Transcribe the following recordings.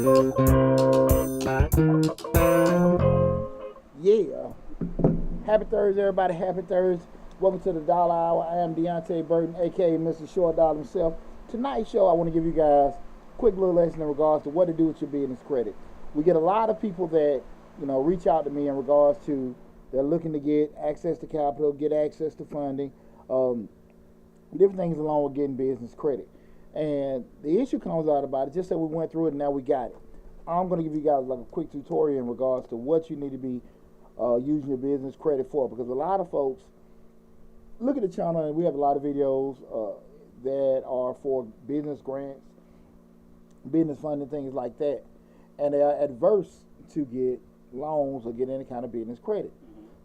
Yeah. Happy Thursday, everybody. Happy Thursday. Welcome to the Dollar Hour. I am Deontay Burton, aka Mr. Short Dollar himself. Tonight's show, I want to give you guys a quick little lesson in regards to what to do with your business credit. We get a lot of people that, reach out to me in regards to they're looking to get access to capital, get access to funding, different things along with getting business credit. And the issue comes out about it, just that we went through it and now we got it. I'm going to give you guys like a quick tutorial in regards to what you need to be using your business credit for, because a lot of folks look at the channel and we have a lot of videos that are for business grants, business funding, things like that, and they are adverse to get loans or get any kind of business credit.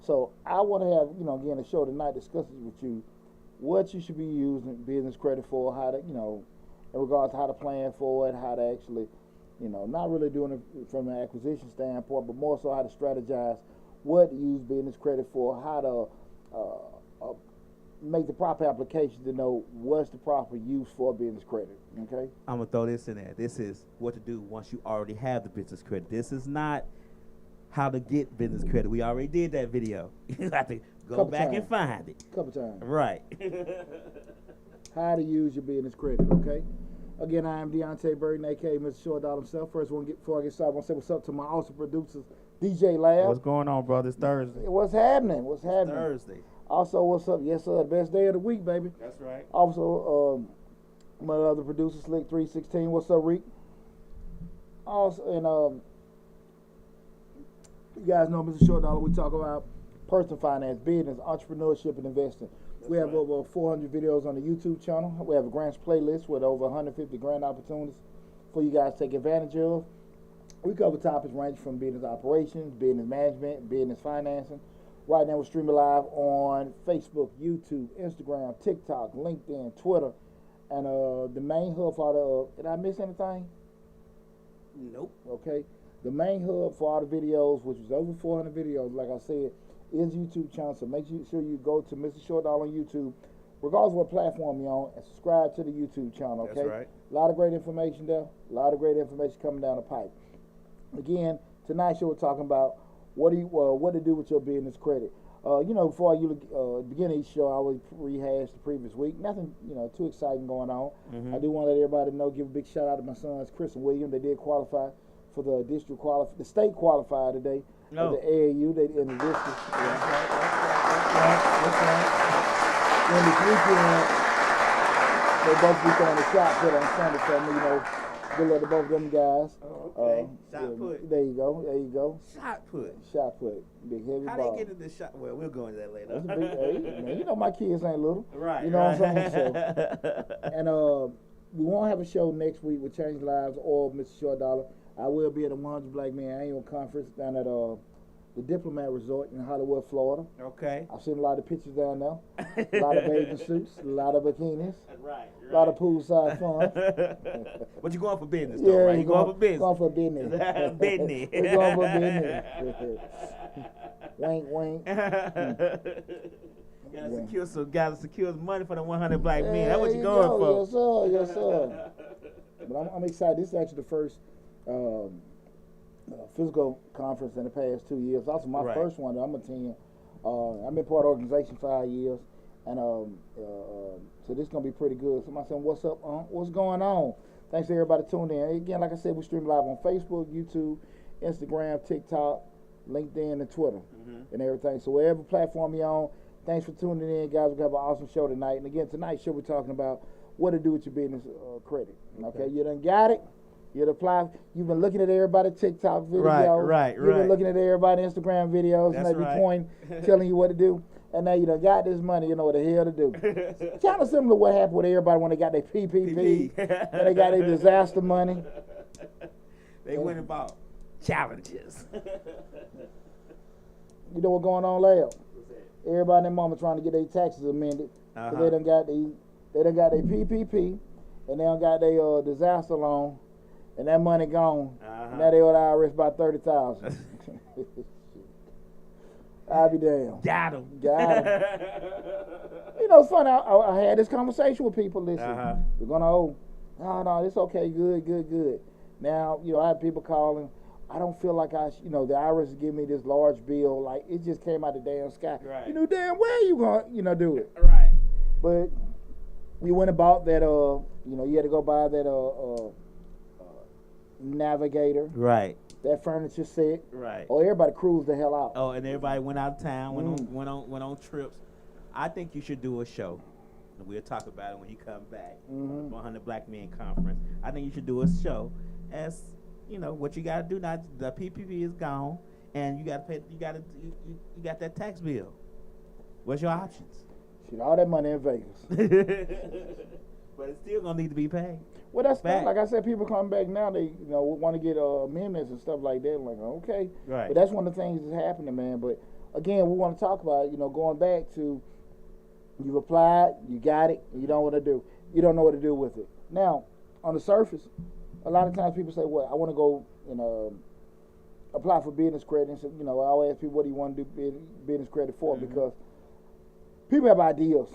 So I want to have, again, a show tonight discusses with you what you should be using business credit for, how to, in regards to how to plan for it, how to actually, not really doing it from an acquisition standpoint, but more so how to strategize what to use business credit for, how to make the proper application to know what's the proper use for business credit. Okay? I'm gonna throw this in there. This is what to do once you already have the business credit. This is not how to get business credit. We already did that video. You have to go back and find it. Couple times. Right. How to use your business credit. Okay? Again, I am Deontay Burton, aka Mr. Short Dollar himself. First, before I get started, I want to say what's up to my awesome producers, DJ Lab. What's going on, brother? It's Thursday. What's happening? What's happening? Thursday. Also, what's up? Yes, sir. The best day of the week, baby. That's right. Also, my other producer, Slick 316. What's up, Reek? Also, and you guys know Mr. Short Dollar. We talk about personal finance, business, entrepreneurship, and investing. We have over 400 videos on the YouTube channel. We have a grants playlist with over 150 grant opportunities for you guys to take advantage of. We cover topics ranging from business operations, business management, business financing. Right now we're streaming live on Facebook, YouTube, Instagram, TikTok, LinkedIn, Twitter, and the main hub for all the, did I miss anything? Nope. Okay. The main hub for all the videos, which is over 400 videos, like I said, is YouTube channel. So make sure you go to Mr. Short Dollar on YouTube, regardless of what platform you're on, and subscribe to the YouTube channel, okay? That's right. A lot of great information there. A lot of great information coming down the pipe. Again, tonight's show we're talking about what to do with your business credit. Before you begin each show, I always rehash the previous week. Nothing, too exciting going on. Mm-hmm. I do want to let everybody know, give a big shout out to my sons, Chris and William. They did qualify for the the state qualifier today. No. The AAU, they in the district. That's right. And this weekend, they both be throwing a shot put on Sunday for me, good luck to both of them guys. Oh, okay. Shot put. There you go. Shot put. Shot put. Big heavy How ball. they get in this shot? Well, we'll go into that later. That's a big, hey, man, my kids ain't little. Right. You know what I'm saying? So, and we won't have a show next week with Change Lives or Mr. Short Dollar. I will be at the 100 Black Men Annual Conference down at the Diplomat Resort in Hollywood, Florida. Okay. I've seen a lot of pictures down there. A lot of bathing suits, a lot of bikinis. Right. A lot of poolside fun. But you going for business, though, right? You going for business. Going for business. Business. We're going for business. Wink, wink. Gotta secure some money for the 100 Black Men. That's what you going for. Yes, sir. But I'm excited. This is actually the first physical conference in the past 2 years. Also, my first one that I'm attending. I've been part of the organization 5 years, and so this is gonna be pretty good. Somebody saying, "What's up? What's going on?" Thanks to everybody tuning in. Again, like I said, we stream live on Facebook, YouTube, Instagram, TikTok, LinkedIn, and Twitter, and everything. So wherever platform you're on, thanks for tuning in, guys. We have an awesome show tonight. And again, tonight's show we're talking about what to do with your business credit. Okay, you done got it. You'd apply. You've been looking at everybody TikTok videos. Right. You've been looking at everybody Instagram videos, That's and they be right. pointing, telling you what to do. And now you done got this money, you know what the hell to do. Kind of similar to what happened with everybody when they got their PPP, when they got their disaster money. They went about challenges. You know what's going on, Leo? Everybody and their mama trying to get their taxes amended. So they done got their PPP, and they done got their disaster loan. And that money gone. Now they owe the IRS about $30,000. I'll be damned. Got him. It's funny. I had this conversation with people. Listen, we're gonna owe. No, it's okay. Good. Now, you know, I have people calling. I don't feel like you know, the IRS give me this large bill. Like, it just came out the damn sky. Right. You know damn well you going to, you know, do it. Right. But you went and bought that, you know, you had to go buy that, Navigator. Right. That furniture set. Right. Oh, everybody cruised the hell out. Oh, and everybody went out of town, went on trips. I think you should do a show. And we'll talk about it when you come back. 100 Black Men Conference. I think you should do a show. As you know, what you got to do now. The PPP is gone, and you got to pay. You got that tax bill. What's your options? Shit, all that money in Vegas. But it's still gonna need to be paid. Well, that's Fact. like I said. People come back now. They, you know, want to get amendments and stuff like that. I'm like, okay, Right. But that's one of the things that's happening, man. But again, we want to talk about, you know, going back to, you've applied, you got it, and you don't know what to do with it. Now, on the surface, a lot of times people say, "Well, I want to go and apply for business credit." And so, you know, I always ask people, "What do you want to do business credit for?" Because people have ideas.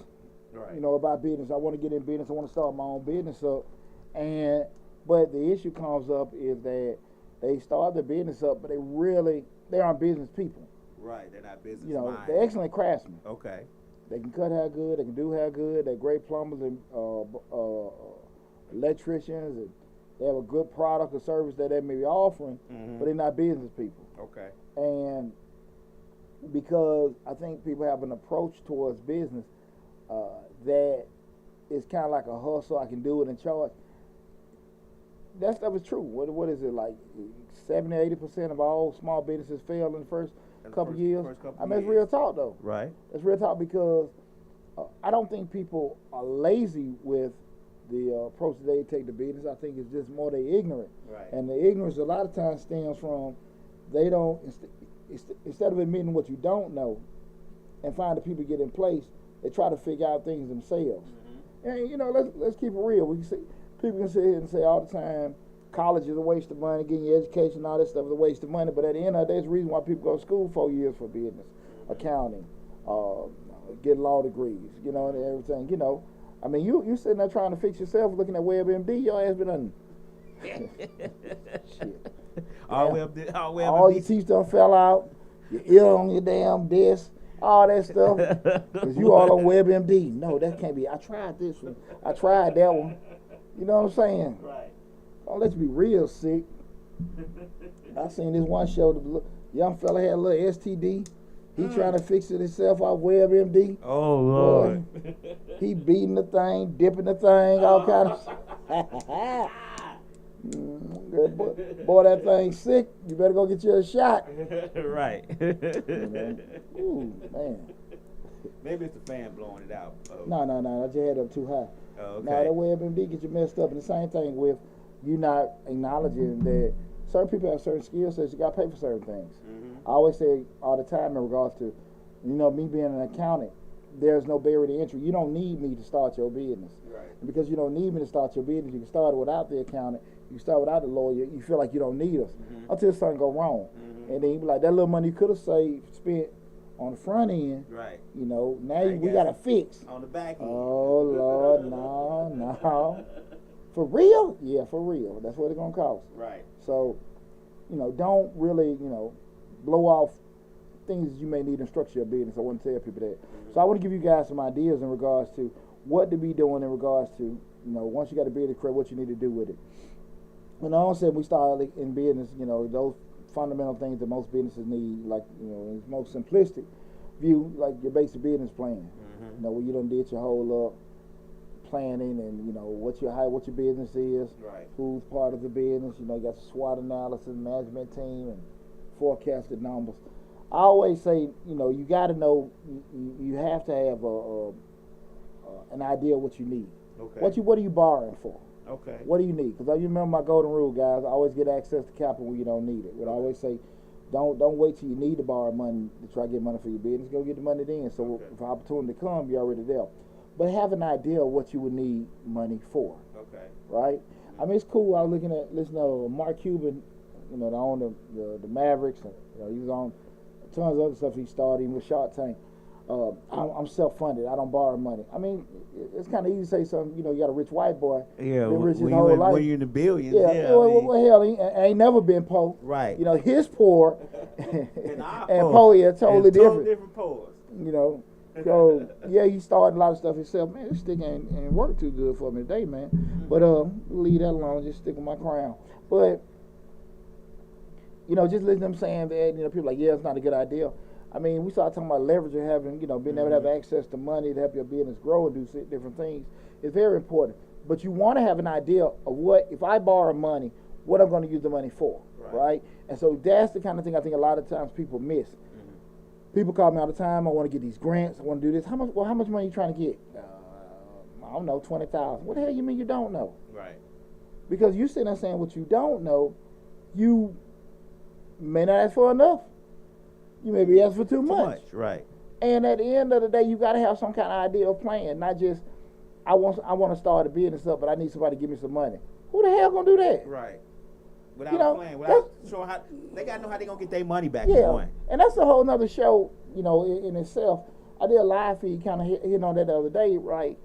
Right. You know, about business. I want to get in business. I want to start my own business up. But the issue comes up is that they start the business up, but they aren't business people. Right. They're not business. You know, minded. they're excellent craftsmen. Okay. They can cut hair good. They can do hair good. They're great plumbers and electricians, and they have a good product or service that they may be offering, but they're not business people. Okay. And because I think people have an approach towards business that is kind of like a hustle. I can do it and charge. That stuff is true. What is it, like 70-80% of all small businesses fail in the first couple years? I mean, it's real talk though. Right. It's real talk because I don't think people are lazy with the approach that they take to business. I think it's just more they ignorant. Right. And the ignorance a lot of times stems from they don't, instead of admitting what you don't know and find the people get in place, they try to figure out things themselves. And you know, let's keep it real. People can sit here and say all the time, college is a waste of money, getting your education, all that stuff is a waste of money. But at the end of the day, there's a reason why people go to school 4 years for business, accounting, get law degrees, you know, and everything. You know, I mean, you sitting there trying to fix yourself, looking at WebMD, your ass been done. Shit. All your teeth done fell out. Your ear on your damn desk. All that stuff. Because you all on WebMD. No, that can't be. I tried this one. I tried that one. You know what I'm saying? Right. Oh, let's be real sick. I seen this one show. The young fella had a little STD. He trying to fix it himself off WebMD. Oh, Lord. Boy, he beating the thing, dipping the thing, all kind of boy, that thing sick. You better go get you a shot. Right. Ooh, man. Maybe it's the fan blowing it out. No. I just had it up too high. Oh, okay. Now that WebMD get you messed up, and the same thing with you not acknowledging that certain people have certain skill sets. You got to pay for certain things. I always say all the time in regards to, you know, me being an accountant, there's no barrier to entry. You don't need me to start your business. Right. And because you don't need me to start your business, you can start it without the accountant. You can start without the lawyer. You feel like you don't need us until something go wrong. And then you be like, that little money you could have spent on the front end. Right. You know, now we got to fix. On the back end. Oh, Lord, no. For real? Yeah, for real. That's what it's going to cost. Right. So, you know, don't really, you know, blow off things you may need to structure your business. I want to tell people that. So I want to give you guys some ideas in regards to what to be doing in regards to, you know, once you got a business credit, what you need to do with it. When I said we started in business, you know, those fundamental things that most businesses need, like, you know, in its most simplistic view, like your basic business plan. You know, where you done did your whole planning and, you know, what your business is, right, who's part of the business. You know, you got SWOT analysis, management team, and forecasted numbers. I always say, you know, you got to know, you have to have an idea of what you need. Okay. What are you borrowing for? Okay. What do you need? Because you remember my golden rule, guys. I always get access to capital when you don't need it. But I always say, don't wait till you need to borrow money to try to get money for your business. Go get the money then. So if an opportunity comes, you're already there. But have an idea of what you would need money for. Okay. Right? I mean, it's cool. I was listening to Mark Cuban, you know, the owner of the Mavericks. And, you know, he was on tons of other stuff he started, even with Shark Tank. I'm self-funded. I don't borrow money. I mean, it's kind of easy to say something. You got a rich white boy. Yeah, been rich his when, whole life. when you're in the billions. Yeah, Yeah, well, hell, he ain't never been poor. Right. His poor and poor is totally different. different poor. So yeah, he started a lot of stuff himself. Man, this stick ain't work too good for me today, man. But leave that alone. Just stick with my crown. But just listen to them saying that. People like, yeah, it's not a good idea. I mean, we started talking about leverage and having, being able to have access to money to help your business grow and do different things. It's very important. But you want to have an idea of what, if I borrow money, what I'm going to use the money for, right? And so that's the kind of thing I think a lot of times people miss. People call me all the time. I want to get these grants. I want to do this. How much money are you trying to get? I don't know, 20,000. What the hell you mean you don't know? Right. Because you sitting there saying what you don't know, you may not ask for enough. You may be asking for too much. Right. And at the end of the day, you got to have some kind of idea of plan, not just I want to start a business up, but I need somebody to give me some money. Who the hell gonna do that? Right. Without plan, without showing how they gotta know how they gonna get their money back. Yeah, and that's a whole nother show, in itself. I did a live feed, kind of hit on that the other day, right?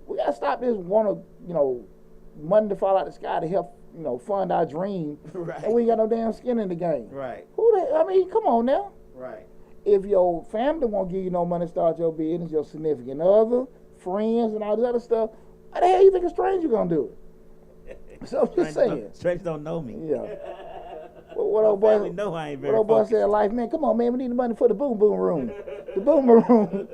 We gotta stop this money to fall out the sky to help, fund our dream, right? And we ain't got no damn skin in the game, right? Come on now, right? If your family won't give you no money to start your business, your significant other, friends, and all this other stuff, how the hell you think a stranger gonna do it? So I'm just saying. Strangers don't know me. Yeah. What old boy? Know I ain't very what old boy said, "Life, man, come on, man, we need the money for the boom boom room. The boom boom room.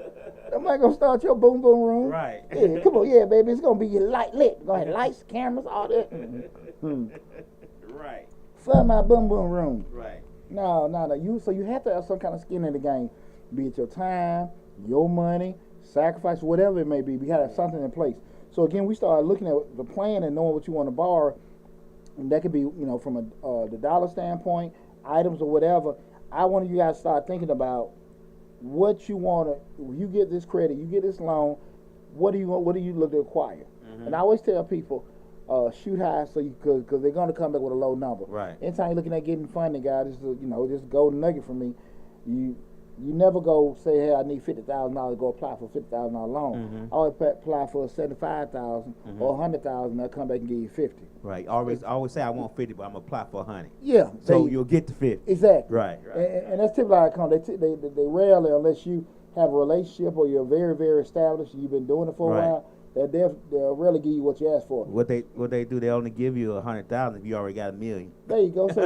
I'm not gonna start your boom boom room. Right. Yeah, come on, yeah, baby, it's gonna be light lit. Gonna have lights, cameras, all that. Right. Fund my boom boom room. Right. No. You have to have some kind of skin in the game, be it your time, your money, sacrifice, whatever it may be. We gotta have something in place. So again, we started looking at the plan and knowing what you want to borrow, and that could be, from the dollar standpoint, items or whatever. I want you guys to start thinking about what you want to. You get this credit, you get this loan. What do you look to acquire? And I always tell people, shoot high because they're going to come back with a low number. Right. Anytime you're looking at getting funding, guys, this is just golden nugget for me. You never go say, hey, I need $50,000 to go apply for a $50,000 loan. I always apply for $75,000 or $100,000. They'll come back and give you $50. Right. Always say I want 50, but I'm gonna apply for 100. Yeah. So you'll get the 50. Exactly. Right. And that's typically how it comes. They rarely, unless you have a relationship or you're very, very established and you've been doing it for a while, they'll rarely give you what you ask for. What they do? They only give you 100,000 if you already got $1 million. There you go. So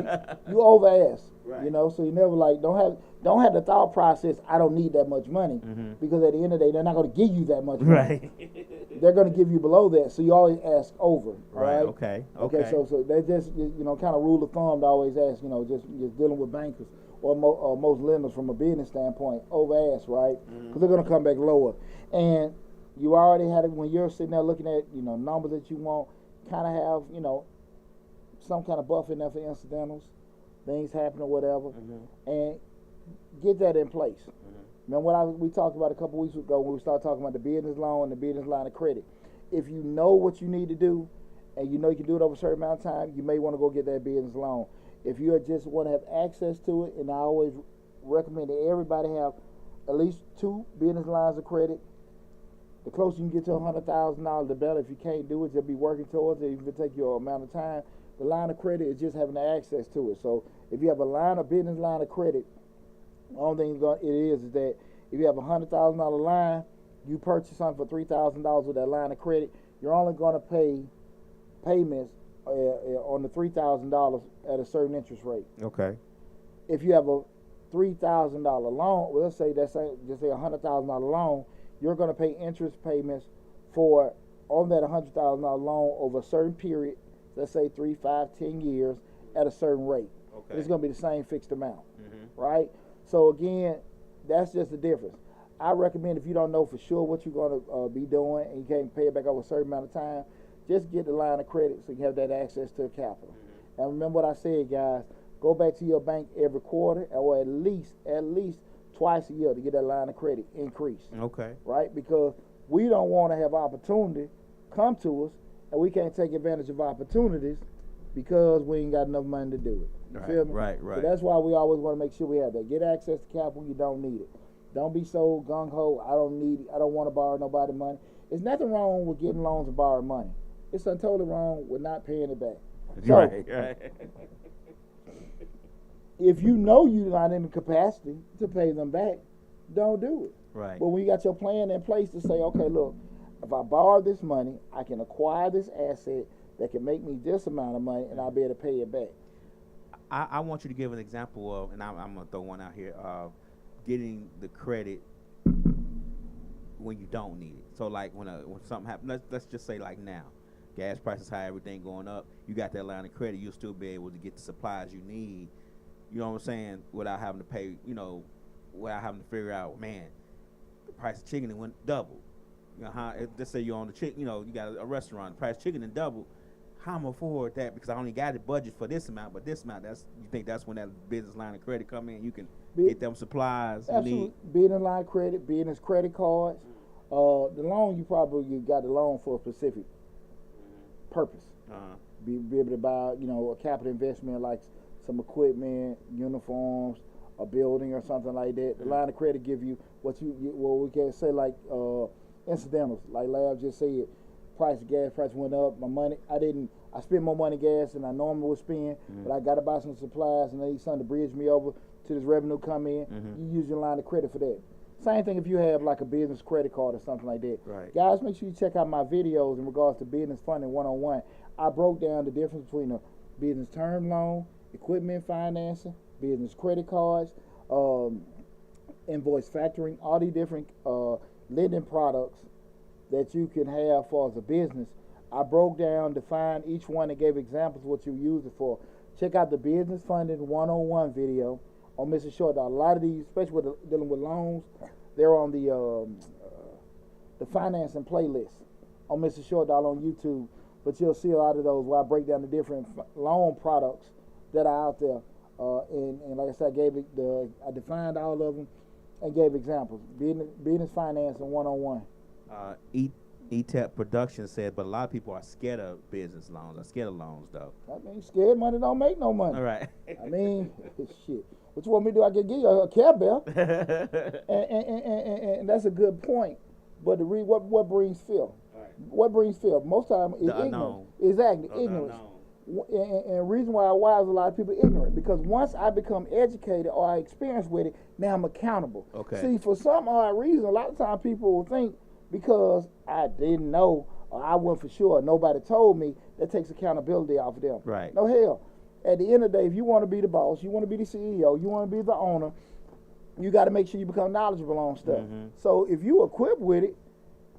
you over ask. Right. So you never don't have the thought process. I don't need that much money because at the end of the day, they're not going to give you that much money. Right. They're going to give you below that. So you always ask over. Right. Right? Okay. So they just kind of rule of thumb to always ask. Just dealing with bankers or most lenders from a business standpoint, over ask, right? Because they're going to come back lower. And you already had it when you're sitting there looking at numbers that you want. Kind of have some kind of buffer in there for incidentals, things happen or whatever, and get that in place. Remember what we talked about a couple weeks ago when we started talking about the business loan and the business line of credit. If you know what you need to do, and you can do it over a certain amount of time, you may want to go get that business loan. If you just want to have access to it, and I always recommend that everybody have at least 2 business lines of credit. The closer you can get to $100,000, the better. If you can't do it, just be working towards it. Even if it take you an amount of time. The line of credit is just having the access to it. So if you have a business line of credit, the only thing it is that if you have a $100,000 line, you purchase something for $3,000 with that line of credit, you're only going to pay payments on the $3,000 at a certain interest rate. Okay. If you have a $3,000 loan, well, let's say just say a $100,000 loan, you're going to pay interest payments on that $100,000 loan over a certain period, let's say 3, 5, 10 years at a certain rate. Okay. It's going to be the same fixed amount, right? So again, that's just the difference. I recommend if you don't know for sure what you're going to be doing and you can't pay it back over a certain amount of time, just get the line of credit so you have that access to capital. And remember what I said, guys, go back to your bank every quarter or at least twice a year to get that line of credit increased. Okay. Right? Because we don't want to have opportunity come to us and we can't take advantage of opportunities because we ain't got enough money to do it. You feel me? Right. So that's why we always want to make sure we have that. Get access to capital when you don't need it. Don't be so gung ho. I don't want to borrow nobody money. There's nothing wrong with getting loans and borrowing money. It's totally wrong with not paying it back. So, Right. if you know you're not in the capacity to pay them back, don't do it. Right. But when you got your plan in place to say, okay, look, if I borrow this money, I can acquire this asset that can make me this amount of money, and I'll be able to pay it back. I want you to give an example of, and I'm gonna throw one out here, of getting the credit when you don't need it. So like when something happens, let's just say like now, gas prices high, everything going up, you got that line of credit, you'll still be able to get the supplies you need. You know what I'm saying? Without having to pay, without having to figure out, man, the price of chicken went double. You know how? Let's say you're on the chicken, you got a restaurant, the price of chicken and double. How am I afford that? Because I only got a budget for this amount, but this amount, you think that's when that business line of credit come in? You can get them supplies you need. Business line of credit, business credit cards. The loan, you got the loan for a specific purpose. Be able to buy, a capital investment like some equipment, uniforms, a building or something like that. The line of credit give you what we can say like incidentals, like Lab just said. Gas price went up. I spent more money gas than I normally would spend, but I got to buy some supplies and I need something to bridge me over to this revenue come in. You use your line of credit for that. Same thing if you have like a business credit card or something like that. Right. Guys, make sure you check out my videos in regards to business funding 101. I broke down the difference between a business term loan, equipment financing, business credit cards, invoice factoring, all these different lending products that you can have for as a business. I broke down, defined each one, and gave examples of what you use it for. Check out the Business Funding 101 video on Mr. Short Dollar. A lot of these, especially dealing with loans, they're on the financing playlist on Mr. Short Dollar on YouTube. But you'll see a lot of those where I break down the different loan products that are out there. And like I said, I defined all of them and gave examples. Business financing 101. ETEP Production said, but a lot of people are scared of business loans. Are scared of loans, though. I mean, scared money don't make no money. All right. I mean, shit. What you want me to do? I can give you a Care Bear. and that's a good point. But what brings fear? Right. What brings fear? Most time is ignorance. Unknown. Exactly, ignorance. And reason why is a lot of people ignorant, because once I become educated or I experience with it, now I'm accountable. Okay. See, for some odd reason, a lot of times people will think because I didn't know or I wasn't for sure, nobody told me, that takes accountability off of them. Right. No, hell. At the end of the day, if you want to be the boss, you want to be the CEO, you want to be the owner, you got to make sure you become knowledgeable on stuff. So if you equipped with it,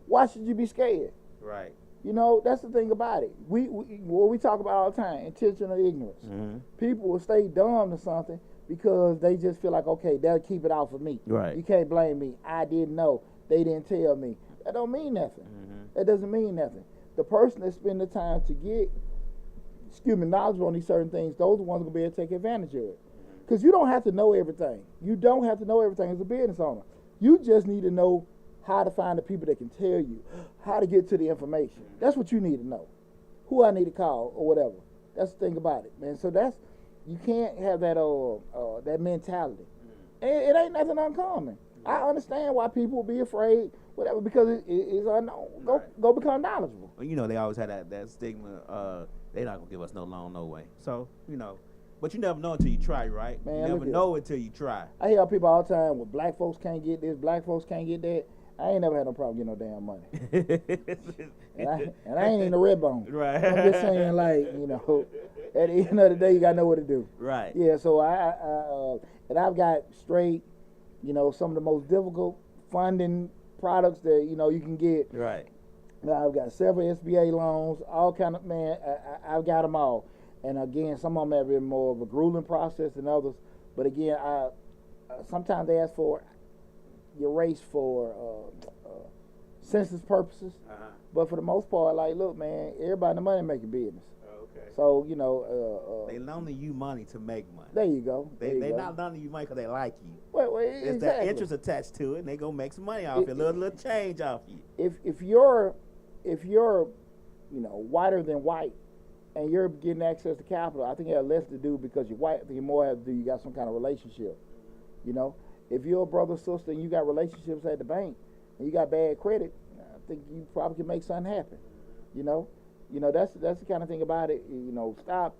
why should you be scared? Right. That's the thing about it. What we talk about all the time, intentional ignorance. People will stay dumb to something because they just feel like, okay, they'll keep it off of me. Right. You can't blame me. I didn't know. They didn't tell me. That don't mean nothing. That doesn't mean nothing. The person that spend the time to get, knowledgeable on these certain things, those are the ones who will be able to take advantage of it. Because you don't have to know everything. You don't have to know everything as a business owner. You just need to know how to find the people that can tell you how to get to the information. That's what you need to know. Who I need to call or whatever. That's the thing about it, man. So you can't have that that mentality. And it ain't nothing uncommon. I understand why people be afraid, whatever, because it's unknown. Go become knowledgeable. Well, they always had that stigma. They not gonna give us no loan, no way. So but you never know until you try, right? Man, you never know until you try. I hear people all the time, well, black folks can't get this, black folks can't get that. I ain't never had no problem getting no damn money. and I ain't in the red bone. Right. I'm just saying, like, at the end of the day, you got to know what to do. Right. Yeah, so and I've got straight, some of the most difficult funding products that, you can get. Right. Now, I've got several SBA loans, all kind of, I've got them all. And again, some of them have been more of a grueling process than others. But again, sometimes they ask for your race for census purposes, but for the most part, like, look, man, everybody in the money making business. Okay. So they loaning you money to make money. There you go. They not loaning you money because they like you. Well, There's exactly. that interest attached to it, and they gonna make some money off it, a little change off you. If you're whiter than white, and you're getting access to capital, I think it has less to do because you're white. I think it more has to do you got some kind of relationship, if you're a brother, sister, and you got relationships at the bank, and you got bad credit, I think you probably can make something happen. You know, that's the kind of thing about it. You know, stop.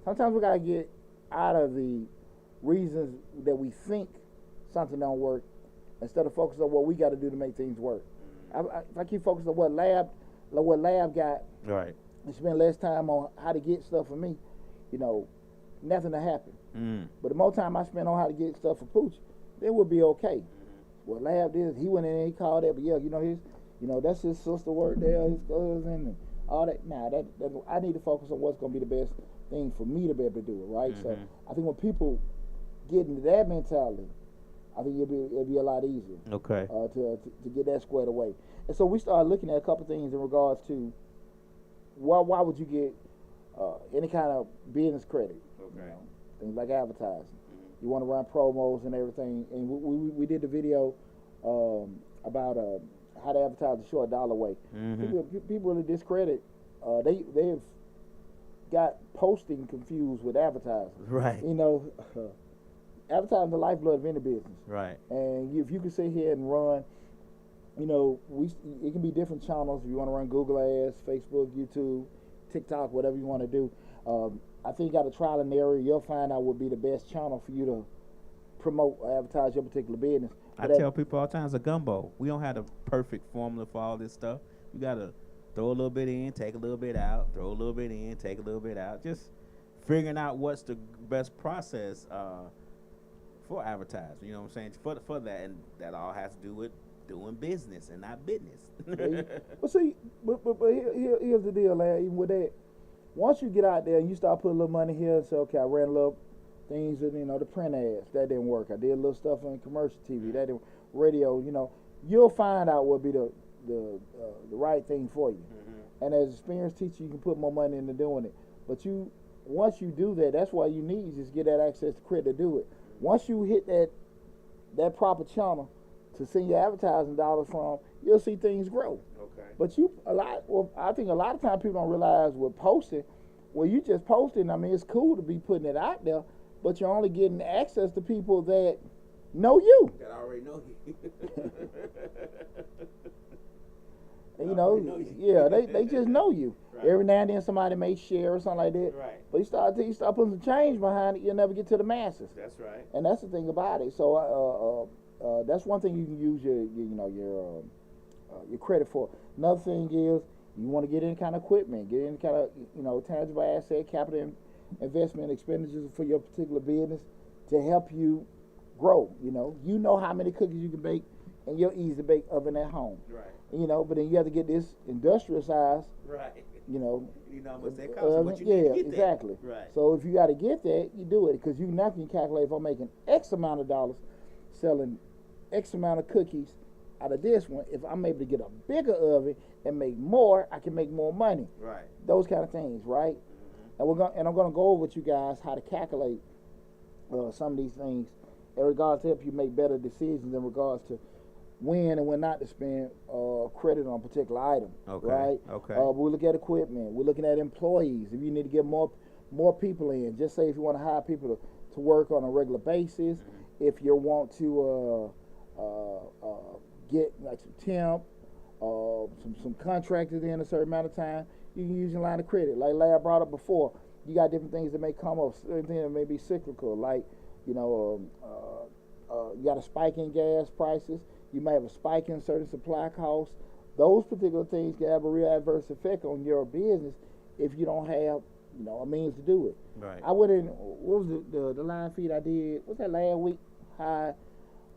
Sometimes we gotta get out of the reasons that we think something don't work, instead of focusing on what we got to do to make things work. If I keep focusing on what lab got, Right. and spend less time on how to get stuff for me, you know, nothing to happen. But the more time I spend on how to get stuff for Pooch, then we'll be okay. What Lab did, he went in and he called that, but yeah, that's his sister work there, his cousin, and all that. Nah, that I need to focus on what's gonna be the best thing for me to be able to do it, right? So I think when people get into that mentality, I think it'll be a lot easier. Okay. To get that squared away. And so we started looking at a couple things in regards to why would you get any kind of business credit? Okay. You know, things like advertising. You want to run promos and everything. And we did the video about how to advertise the short dollar way. People really discredit. They've got posting confused with advertising. Right. You know, advertising is the lifeblood of any business. Right. And if you can sit here and run, you know, it can be different channels. If you want to run Google Ads, Facebook, YouTube, TikTok, whatever you want to do. I think you got a trial and error. You'll find out what would be the best channel for you to promote or advertise your particular business. I tell people all the time, it's a gumbo. We don't have the perfect formula for all this stuff. You got to throw a little bit in, take a little bit out, throw a little bit in, take a little bit out. Just figuring out what's the best process for advertising. You know what I'm saying? For that, and that all has to do with doing business and not business. But see, but here's the deal, lad. Even with that, once you get out there and you start putting a little money here and say, okay, I ran a little things with, the print ads, that didn't work. I did a little stuff on commercial TV, that didn't, radio, you'll find out what'll be the right thing for you. And as an experienced teacher, you can put more money into doing it. But once you do that, that's why you need to just get that access to credit to do it. Once you hit that proper channel to send your advertising dollars from, you'll see things grow. Okay. But I think a lot of times people don't realize with posting, you just posting, it's cool to be putting it out there, but you're only getting access to people that know you. That already know you. They just know you. Right. Every now and then somebody may share or something like that. Right. But you start putting some change behind it, you'll never get to the masses. That's right. And that's the thing about it. So that's one thing you can use your credit for. Another thing is you want to get any kind of equipment, get any kind of tangible asset, capital investment expenditures for your particular business to help you grow. You know how many cookies you can bake in your easy bake oven at home. Right. But then you have to get this industrial size. Right. How much that costs, but you need to get exactly. That. Right. So if you got to get that, you do it because you now can calculate if I'm making X amount of dollars selling X amount of cookies out of this one. If I'm able to get a bigger oven and make more, I can make more money. Right. Those kind of things, right? And I'm gonna go over with you guys how to calculate some of these things in regards to help you make better decisions in regards to when and when not to spend credit on a particular item. Okay. Right? Okay. We look at equipment. We're looking at employees. If you need to get more people in, just say if you want to hire people to work on a regular basis, if you want to get like some temp, some contractors in a certain amount of time, you can use your line of credit. Like Lab brought up before, you got different things that may come up, certain things that may be cyclical, like you got a spike in gas prices. You may have a spike in certain supply costs. Those particular things can have a real adverse effect on your business if you don't have, a means to do it. Right. I went in. What was the line feed I did? What's that last week? I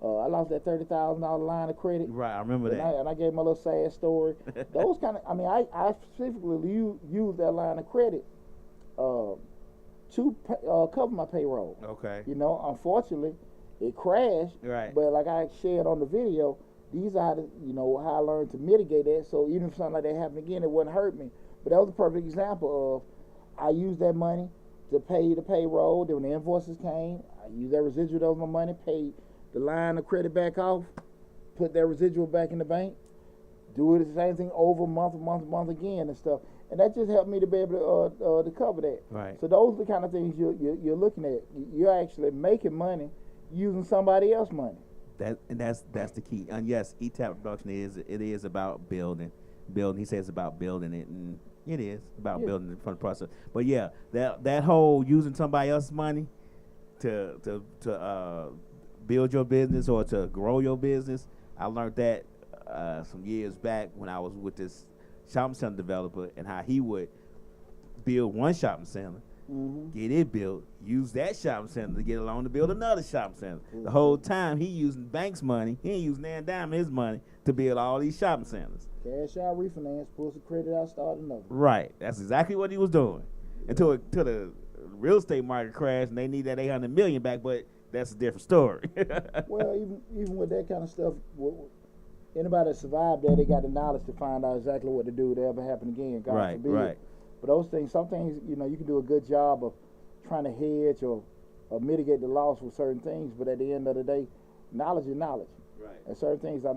lost that $30,000 line of credit. Right, I remember that. And I gave my little sad story. Those kind of. I specifically used that line of credit to cover my payroll. Okay. Unfortunately, it crashed. Right. But like I shared on the video, these are how I learned to mitigate that. So even if something like that happened again, it wouldn't hurt me. But that was a perfect example of I used that money to pay the payroll. Then when the invoices came, I used that residual of my money, paid the line of credit back off, put that residual back in the bank, do it the same thing over month again and stuff. And that just helped me to be able to cover that. Right. So those are the kind of things you're looking at. You're actually making money. using somebody else's money. That's the key. And yes, ETAP production is about building. He says about building it, and it is about building it from the process. But yeah, that whole using somebody else's money to build your business or to grow your business, I learned that some years back when I was with this shopping center developer, and how he would build one shopping center, get it built, use that shopping center to get a loan to build another shopping center. The whole time he using bank's money, he ain't using Nan Diamond his money to build all these shopping centers. Cash out, refinance, pull some credit out, start another. Right, that's exactly what he was doing until the real estate market crashed and they need that $800 million back. But that's a different story. Well, even with that kind of stuff, anybody that survived that, they got the knowledge to find out exactly what to do if it ever happen again. God forbid. Right. But those things, some things, you know, you can do a good job of trying to hedge or mitigate the loss with certain things. But at the end of the day, knowledge is knowledge. Right. And certain things, I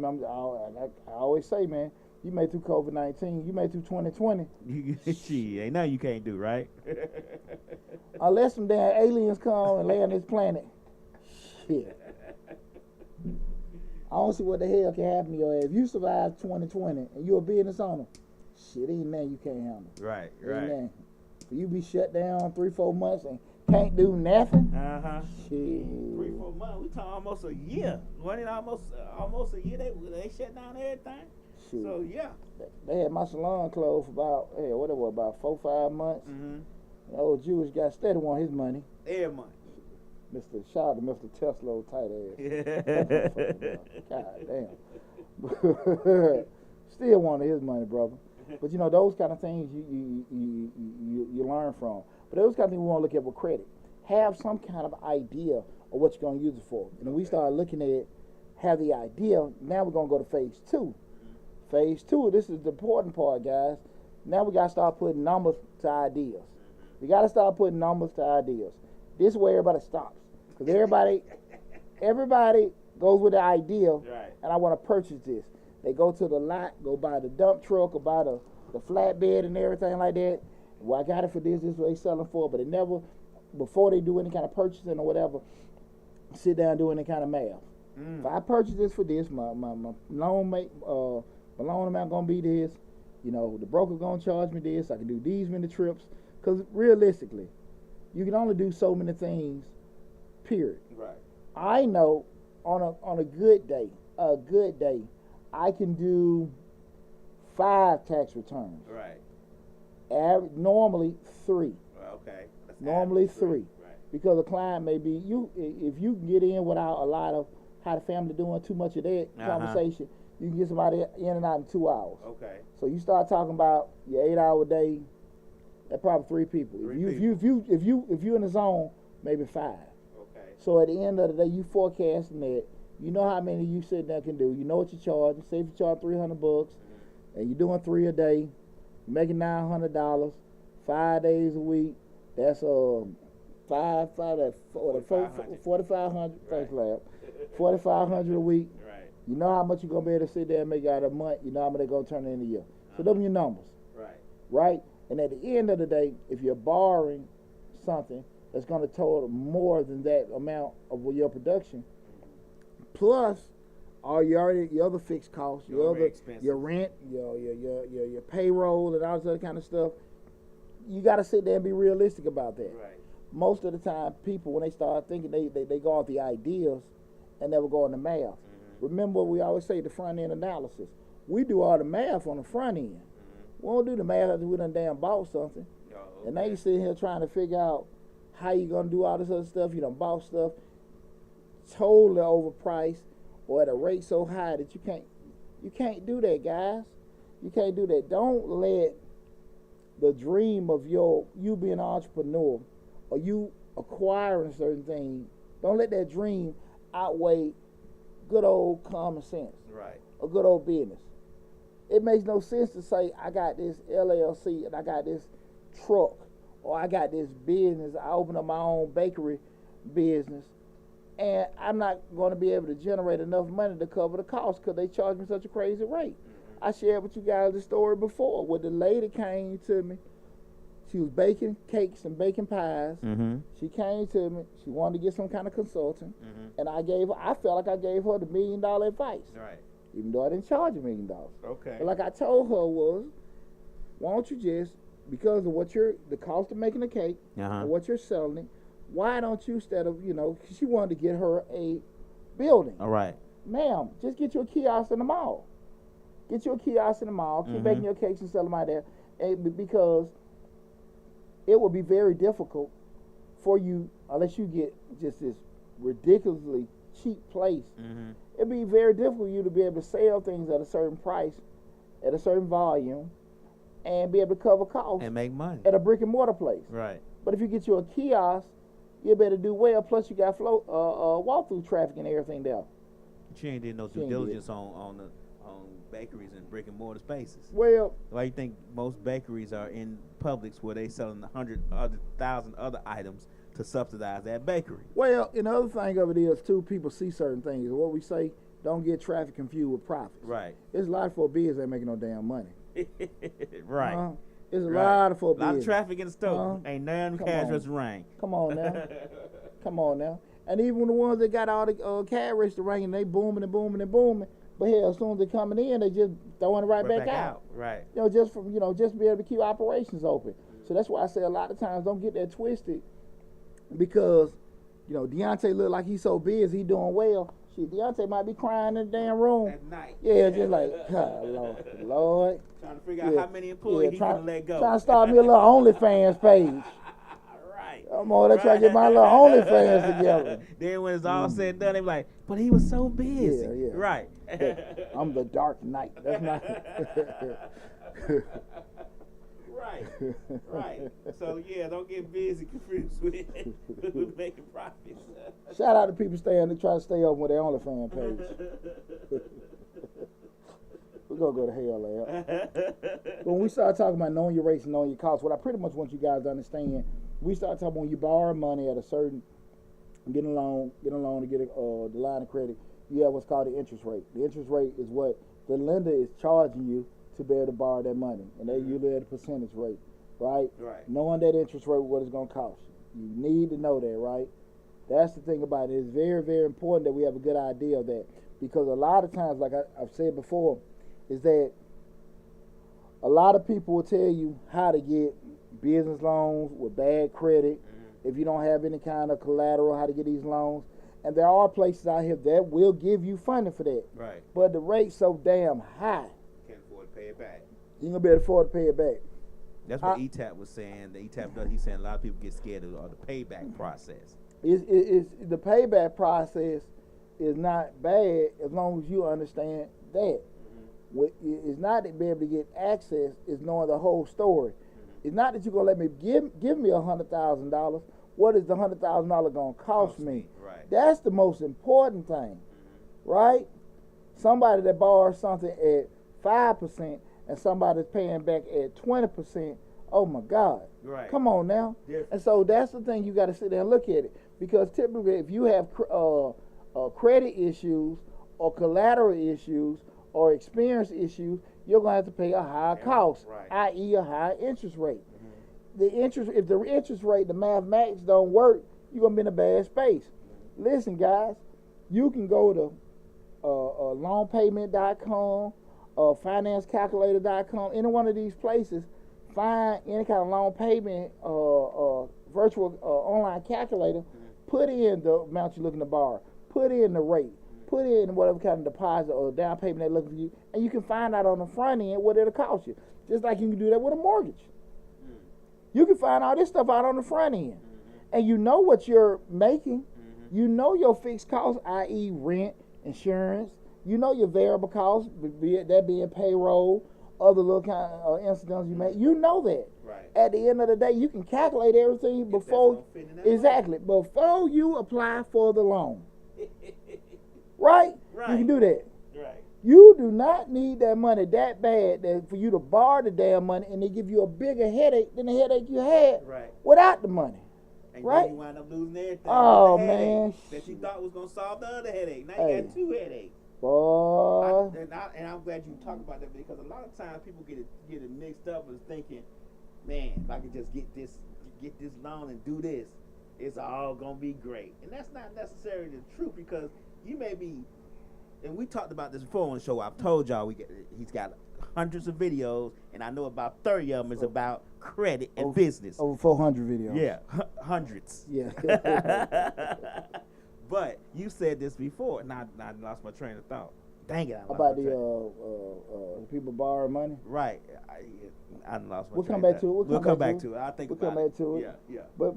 always say, man, you made through COVID-19, you made through 2020. Gee, ain't nothing you can't do, right? Unless some damn aliens come and land this planet. Shit. I don't see what the hell can happen to your ass. If you survive 2020 and you're a business owner, shit, ain't nothing you can't handle. Right. For you be shut down 3-4 months and can't do nothing. Shit. 3-4 months. We talking almost a year. Wasn't it almost a year? They shut down everything. Shit. So yeah. They had my salon closed for about 4-5 months. The old Jewish guy steady want his money. Every month. Shout out to Mr. Tesla, tight ass. God damn. Still wanted his money, brother. But you know, those kind of things you learn from. But those kind of things we want to look at with credit. Have some kind of idea of what you're going to use it for. And when we start looking at it, have the idea, now we're going to go to phase 2. Phase 2, this is the important part, guys. Now we got to start putting numbers to ideas. We got to start putting numbers to ideas. This is where everybody stops. Because everybody goes with the idea, right, and I want to purchase this. They go to the lot, go buy the dump truck or buy the flatbed and everything like that. Well, I got it for this is what they selling for, but they never, before they do any kind of purchasing or whatever, sit down and do any kind of math. If I purchase this for this, my loan amount gonna be this, you know, the broker gonna charge me this, I can do these many trips. Because realistically, you can only do so many things, period. Right. I know on a good day, I can do 5 tax returns. Right. Normally 3. Okay. That's normally 3. Right. Because a client may be if you can get in without a lot of how the family doing too much of that conversation, you can get somebody in and out in 2 hours. Okay. So you start talking about your 8-hour day. That's probably 3 people. If you in the zone, maybe 5. Okay. So at the end of the day, you forecasting that. You know how many you sitting there can do. You know what you're charging. Say if you charge $300, and you're doing 3 a day, making $900, 5 days a week. That's 4,500. Thanks, lab. 4,500 a week. Right. You know how much you're gonna be able to sit there and make out a month. You know how much they're gonna turn in a year. So them are your numbers. Right. Right. And at the end of the day, if you're borrowing something that's going to total more than that amount of your production, plus all your other fixed costs, your rent, your payroll, and all this other kind of stuff, you got to sit there and be realistic about that. Right. Most of the time, people, when they start thinking, they go off the ideas and never go on the math. Remember, we always say the front end analysis. We do all the math on the front end. We don't do the math after we done damn bought something. Oh, okay. And now you sitting here trying to figure out how you gonna do all this other stuff. You done bought stuff totally overpriced or at a rate so high that you can't do that, guys. You can't do that. Don't let the dream of you being an entrepreneur or you acquiring certain things, don't let that dream outweigh good old common sense. Right. Or good old business. It makes no sense to say, I got this LLC and I got this truck or I got this business. I opened up my own bakery business and I'm not going to be able to generate enough money to cover the cost because they charge me such a crazy rate. I shared with you guys the story before where the lady came to me She was baking cakes and baking pies. Mm-hmm. She came to me. She wanted to get some kind of consulting, Mm-hmm. and I felt like I gave her the $1 million advice, Right. even though I didn't charge $1 million. Okay. But like I told her was, why don't you just, because of the cost of making a cake and what you're selling it, why don't you, instead of, she wanted to get her a building. All right. Ma'am, just get you a kiosk in the mall. Get you a kiosk in the mall. Keep making your cakes and sell them out there. Because it will be very difficult for you, unless you get just this ridiculously cheap place. Mm-hmm. It'd be very difficult for you to be able to sell things at a certain price, at a certain volume, and be able to cover costs And make money. at a brick and mortar place. Right. But if you get you a kiosk, you better do well. Plus, you got walk-through traffic and everything there. She ain't did no She due ain't diligence on bakeries and brick and mortar spaces. Well, Why you think most bakeries are in Publix where they selling 100,000 other items to subsidize that bakery? Another thing of it is too, people see certain things. What we say, don't get traffic confused with profits. Right. It's a lot for business that making no damn money. Right. It's a lot for A lot business. of traffic in the store. Ain't none Come cash on. register ring. Come on now. Come on now. And even the ones that got all the cash register ringing, they booming and booming and booming. But hell, as soon as they coming in, they just throwing it right back out. Right. Just just be able to keep operations open. So that's why I say a lot of times don't get that twisted, because Deontay look like he's so busy, he doing well. Shit, Deontay might be crying in the damn room At night. Yeah, just like, God, Lord. Trying to figure out how many employees he can let go. Trying to start me a little OnlyFans page. Right. I'm on there trying to get my little OnlyFans together. Then when it's all said and done, they be like, but he was so busy. Yeah. Right. I'm the Dark Knight. That's not. Right. So yeah, don't get busy confused with making profits. Shout out to people trying to stay open with their OnlyFans page. We're gonna go to hell, Lab. When we start talking about knowing your rates and knowing your costs, what I pretty much want you guys to understand, we start talking when you borrow money at a certain, get a loan to get the line of credit, you have what's called the interest rate. The interest rate is what the lender is charging you to be able to borrow that money, and they usually at a percentage rate, right? Right. Knowing that interest rate, what it's gonna cost you. You need to know that, right? That's the thing about it. It's very, very important that we have a good idea of that, because a lot of times, like I've said before, is that a lot of people will tell you how to get business loans with bad credit, if you don't have any kind of collateral, how to get these loans. And there are places out here that will give you funding for that. Right. But the rate's so damn high, Can't afford to pay it back. you ain't gonna be able to afford to pay it back. That's what ETAP was saying. The ETAP does. He's saying a lot of people get scared of the payback process. It's the payback process is not bad as long as you understand that. It's not to be able to get access, it's knowing the whole story. It's not that you're gonna let me give me $100,000. What is the $100,000 gonna cost me? Right. That's the most important thing, right? Somebody that borrows something at 5% and somebody's paying back at 20%. Oh my God! Right. Come on now. Different. And so that's the thing, you got to sit there and look at it, because typically if you have credit issues or collateral issues or experience issues, you're gonna have to pay a higher cost, right. i.e. a higher interest rate. If the interest rate, the mathematics don't work, you're gonna be in a bad space. Listen, guys, you can go to loanpayment.com, financecalculator.com, any one of these places, find any kind of loan payment virtual online calculator, put in the amount you're looking to borrow, put in the rate, put in whatever kind of deposit or down payment they're looking for you, and you can find out on the front end what it'll cost you. Just like you can do that with a mortgage. You can find all this stuff out on the front end. And you know what you're making. You know your fixed costs, i.e. rent, insurance. You know your variable costs, be it that being payroll, other little kind of incidents you make. You know that. Right. At the end of the day, you can calculate everything before you apply for the loan. Right? Right. You can do that. Right. You do not need that money that bad for you to borrow the damn money and they give you a bigger headache than the headache you had Right. without the money. And Right? then you wind up losing everything. Oh, with the headache man. that you thought was gonna solve the other headache. Now Hey. you got two headaches. Boy. And I'm glad you talk about that, because a lot of times people get it mixed up with thinking man, if I could just get this loan and do this, it's all gonna be great. And that's not necessarily the truth, because you may be, and we talked about this before on the show. I've told y'all he's got hundreds of videos, and I know about 30 of them is about credit and business. Over 400 videos. Yeah, hundreds. Yeah. But you said this before, and I lost my train of thought. Dang it! About the people borrowing money. Right. I lost my. We'll train come of back thought. to it. We'll come back to it. We'll come back to it. Yeah. But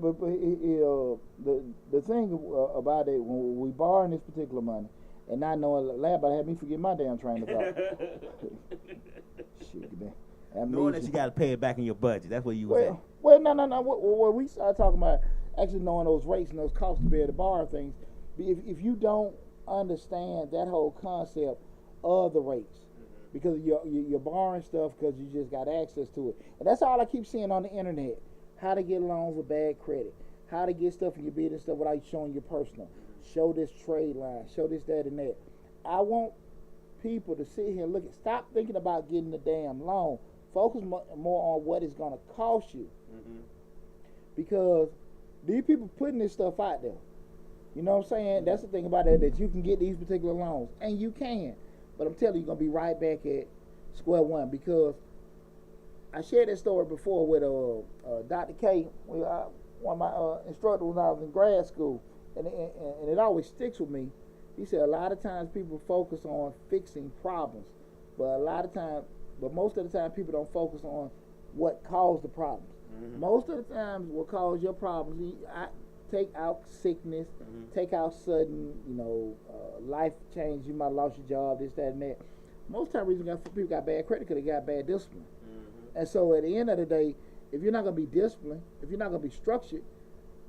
the thing about it, when we borrowing this particular money, and not knowing, lab, I had me forget my damn train of thought. Shit, man. Knowing that you got to pay it back in your budget. That's what you was at. Well, no. What we started talking about, actually knowing those rates and those costs to be able to borrow things. If you don't understand that whole concept of the rates, because you're borrowing stuff because you just got access to it, and that's all I keep seeing on the internet: how to get loans with bad credit, how to get stuff in your business stuff without showing your personal. Show this trade line, show this, that, and that. I want people to sit here and look at. Stop thinking about getting the damn loan. Focus more on what it's gonna cost you, because these people putting this stuff out there. You know what I'm saying? That's the thing about it, that you can get these particular loans, and you can. But I'm telling you, you're going to be right back at square one, because I shared that story before with Dr. K, one of my instructors when I was in grad school, and it always sticks with me. He said a lot of times people focus on fixing problems, but most of the time people don't focus on what caused the problems. Most of the times what caused your problems, take out sickness, take out sudden, life change. You might have lost your job, this, that, and that. Most time reason people got bad credit because they got bad discipline. And so at the end of the day, if you're not going to be disciplined, if you're not going to be structured,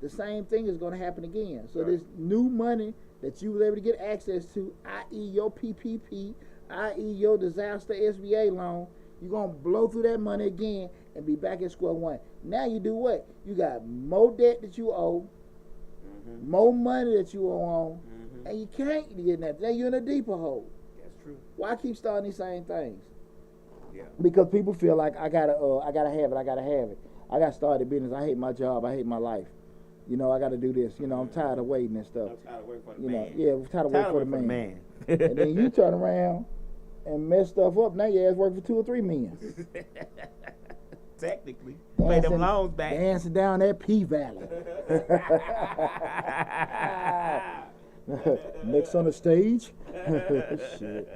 the same thing is going to happen again. So this new money that you were able to get access to, i.e. your PPP, i.e. your disaster SBA loan, you're going to blow through that money again and be back at square one. Now you do what? You got more debt that you owe, more money that you owe on, and you can't get that. Now you're in a deeper hole. That's true. Why keep starting these same things? Yeah. Because people feel like I gotta have it. I got started business. I hate my job. I hate my life. I got to do this. I'm tired of waiting and stuff. I'm tired of waiting for the man. Yeah, I'm tired of waiting for the man. And then you turn around and mess stuff up. Now your ass work for 2 or 3 million. Technically, pay them loans back. Dancing down that P Valley. Next on the stage. Shit.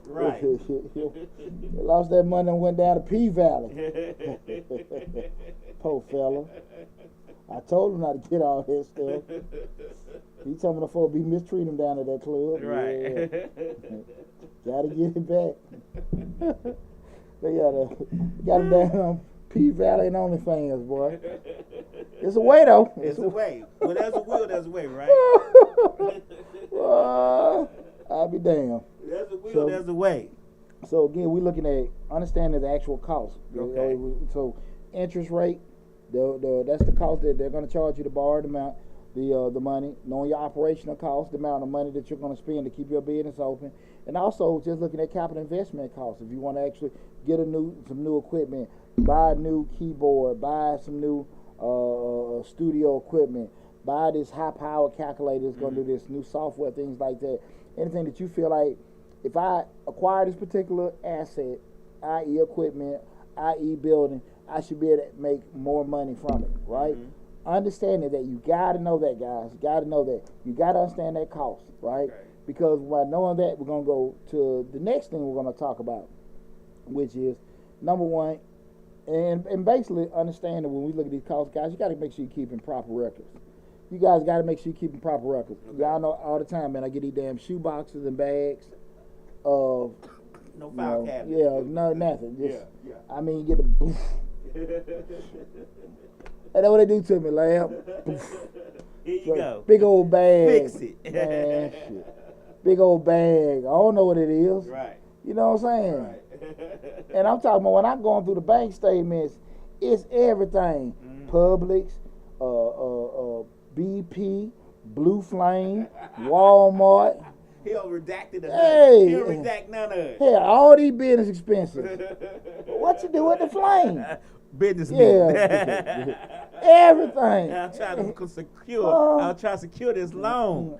Right. Lost that money and went down to P Valley. Poor fella. I told him not to get all that stuff. He told me before be mistreating him down at that club. Right. Yeah. Gotta get it back. They got him down on P Valley and OnlyFans, boy. It's a way though. It's a way. When there's a will, there's a way, right? I'll be damned. There's a will, there's a way. So again, we're looking at understanding the actual cost. Okay. So interest rate, that's the cost that they're going to charge you to borrow the amount, the money. Knowing your operational cost, the amount of money that you're going to spend to keep your business open, and also just looking at capital investment costs. If you want to actually get some new equipment, buy a new keyboard, buy some new studio equipment, buy this high power calculator that's going to do this, new software, things like that. Anything that you feel like, if I acquire this particular asset, i.e. equipment, i.e. building, I should be able to make more money from it, right? Understanding that, you got to know that, guys. You got to know that. You got to understand that cost, right? Okay. Because by knowing that, we're going to go to the next thing we're going to talk about, which is, number one, and basically understanding when we look at these costs, guys, you got to make sure you're keeping proper records. You guys got to make sure you're keeping proper records. Okay. Y'all know all the time, man, I get these damn shoe boxes and bags of... No file cabinet. Yeah, no, nothing. Just, yeah. I mean, you get the boof. And that's what they do to me, lamb. Here you go. Big old bag. Fix it. Man, shit. Big old bag. I don't know what it is. Right. You know what I'm saying? Right. And I'm talking about when I'm going through the bank statements, it's everything. Publix, BP, Blue Flame, Walmart. He'll redact it. Hey. He'll redact none of it. Hell, all these business expenses. What you do with the flame? business Yeah. meeting. Everything. I'm trying to secure. I'm trying to secure this loan.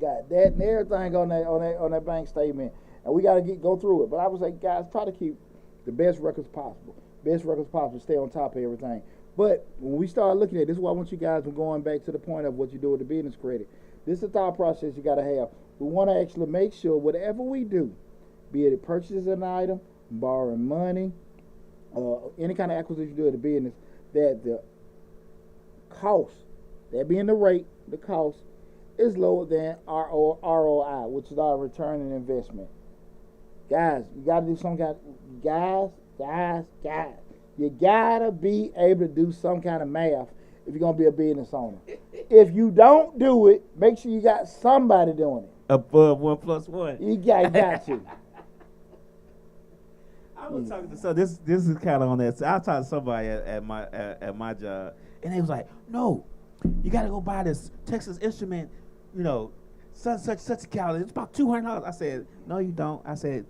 Got that and everything on that bank statement, and we got to go through it. But I would say, guys, try to keep the best records possible. Stay on top of everything. But when we start looking at this, is why I want you guys, we're going back to the point of what you do with the business credit. This is the thought process you got to have. We want to actually make sure whatever we do, be it purchases an item, borrowing money, any kind of acquisition you do at the business, that the cost, that being the rate, the cost, is lower than our ROI, which is our return on investment. Guys, you got to do some kind. Guys, you gotta be able to do some kind of math if you're gonna be a business owner. If you don't do it, make sure you got somebody doing it. Above 1 + 1. You got you. I was talking to this is kind of on that. I talked to somebody at my job, and they was like, "No, you gotta go buy this Texas Instrument, such a calendar. It's about $200." I said, "No, you don't." I said,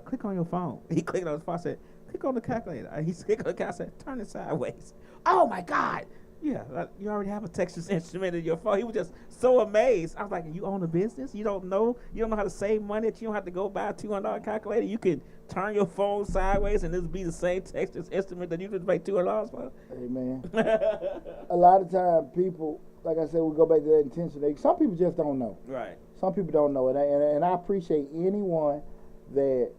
"Click on your phone." He clicked on his phone. I said, "Click on the calculator." He clicked on the calculator. I said, "Turn it sideways." Oh my God! Yeah, you already have a Texas Instrument in your phone. He was just so amazed. I was like, "You own a business? You don't know how to save money? That you don't have to go buy a $200 calculator? You can turn your phone sideways and this be the same Texas Instrument that you just pay $200 for?" Hey man, a lot of times people, like I said, we go back to that intention. Some people just don't know. Right. Some people don't know it, and I appreciate anyone that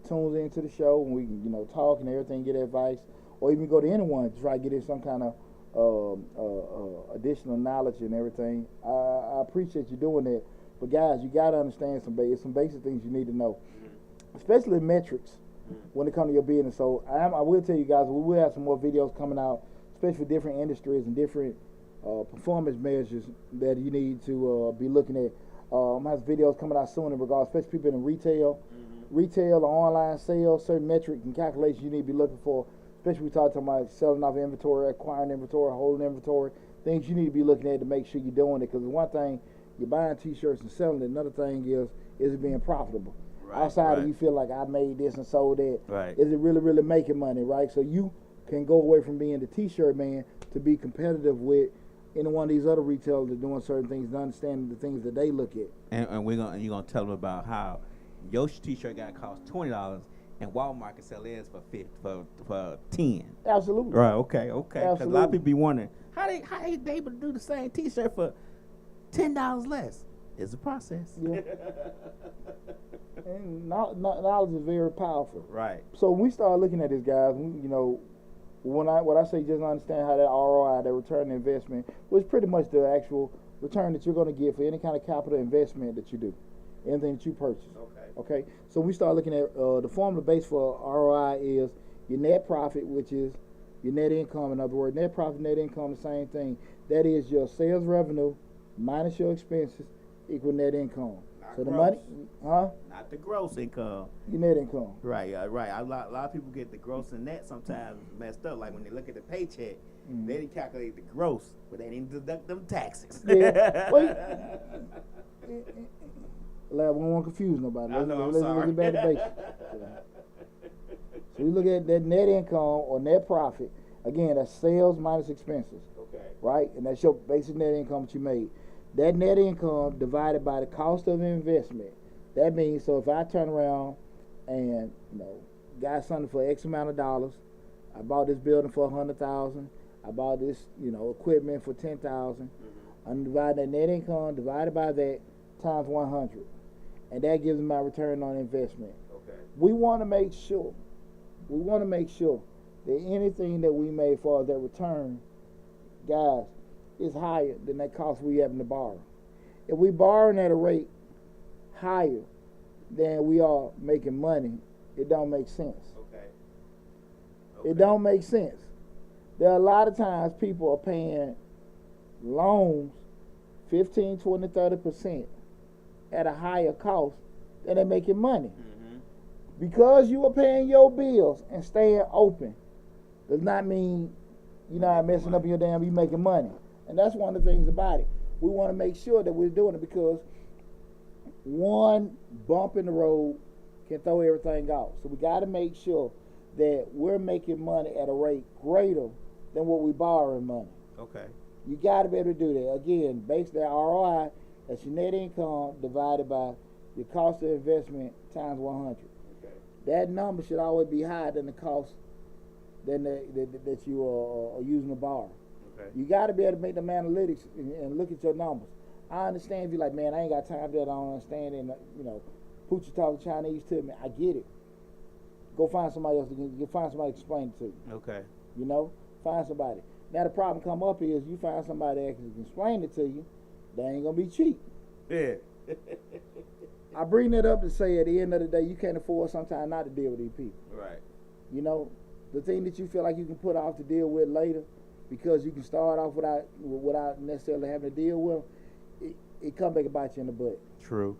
tunes into the show when we can, talk and everything, get advice, or even go to anyone to try to get in some kind of additional knowledge and everything. I appreciate you doing that. But guys, you got to understand some basic things you need to know, especially metrics when it comes to your business. So I will tell you guys, we will have some more videos coming out, especially for different industries and different performance measures that you need to be looking at. I have videos coming out soon in regards, especially people in retail or online sales, certain metrics and calculations you need to be looking for. Especially we talking about selling off inventory, acquiring inventory, holding inventory, things you need to be looking at to make sure you're doing it. Because one thing, you're buying T-shirts and selling it. Another thing is it being profitable? Outside of you feel like I made this and sold that. Right. Is it really making money, right? So you can go away from being the T-shirt man to be competitive with any one of these other retailers that are doing certain things and understanding the things that they look at. And you're gonna tell them about how your T-shirt got cost $20 and Walmart can sell theirs for $10. Absolutely. Right. Okay. Because a lot of people be wondering how they able to do the same T-shirt for $10 less. It's a process. Yeah. And knowledge is very powerful. Right. So when we start looking at this, guys, when I say just understand how that ROI, that return on investment, was pretty much the actual return that you're going to get for any kind of capital investment that you do, anything that you purchase. Okay. So we start looking at the formula base for ROI is your net profit, which is your net income. In other words, net profit, net income, the same thing. That is your sales revenue minus your expenses equal net income. Not so gross. The money, Not the gross income. Your net income. Right. Right. A lot of people get the gross and net sometimes messed up. Like when they look at the paycheck, they didn't calculate the gross, but they didn't deduct them taxes. Yeah. We don't want to confuse nobody. I'm sorry. Let's get back to basics. So you look at that net income or net profit. Again, that's sales minus expenses. Okay. Right? And that's your basic net income that you made. That net income divided by the cost of investment. That means, so if I turn around and, got something for X amount of dollars, I bought this building for $100,000, I bought this, equipment for $10,000, I'm dividing that net income divided by that times 100. And that gives me my return on investment. Okay. We want to make sure that anything that we made for that return, guys, is higher than that cost we having to borrow. If we borrowing at a rate higher than we are making money, it don't make sense. Okay. It don't make sense. There are a lot of times people are paying loans 15, 20, 30% at a higher cost than they're making money. Because you are paying your bills and staying open does not mean you're not messing up your you making money. And that's one of the things about it. We want to make sure that we're doing it because one bump in the road can throw everything off. So we got to make sure that we're making money at a rate greater than what we borrowing money. Okay. You got to be able to do that. Again, based on ROI, that's your net income divided by your cost of investment times 100. Okay. That number should always be higher than the cost that you are using to borrow. Okay. You got to be able to make them analytics and look at your numbers. I understand if you're like, man, I ain't got time for that. I don't understand. And Poochie talking Chinese to me. I get it. Go find somebody else. You find somebody to explain it to you. Okay. Find somebody. Now the problem come up is you find somebody that can explain it to you. They ain't gonna be cheap. Yeah. I bring that up to say at the end of the day, you can't afford sometimes not to deal with these people. Right. The thing that you feel like you can put off to deal with later, because you can start off without necessarily having to deal with them, it come back and bite you in the butt. True.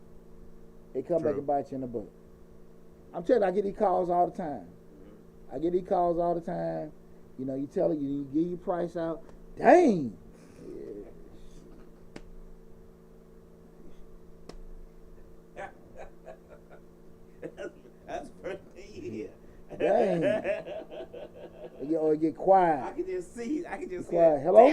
It come back and bite you in the butt. I'm telling you, I get these calls all the time. Mm-hmm. I get these calls all the time. You tell her, you give your price out. Dang. That's pretty. Dang. Or get quiet. I can just see. Quiet. Hello?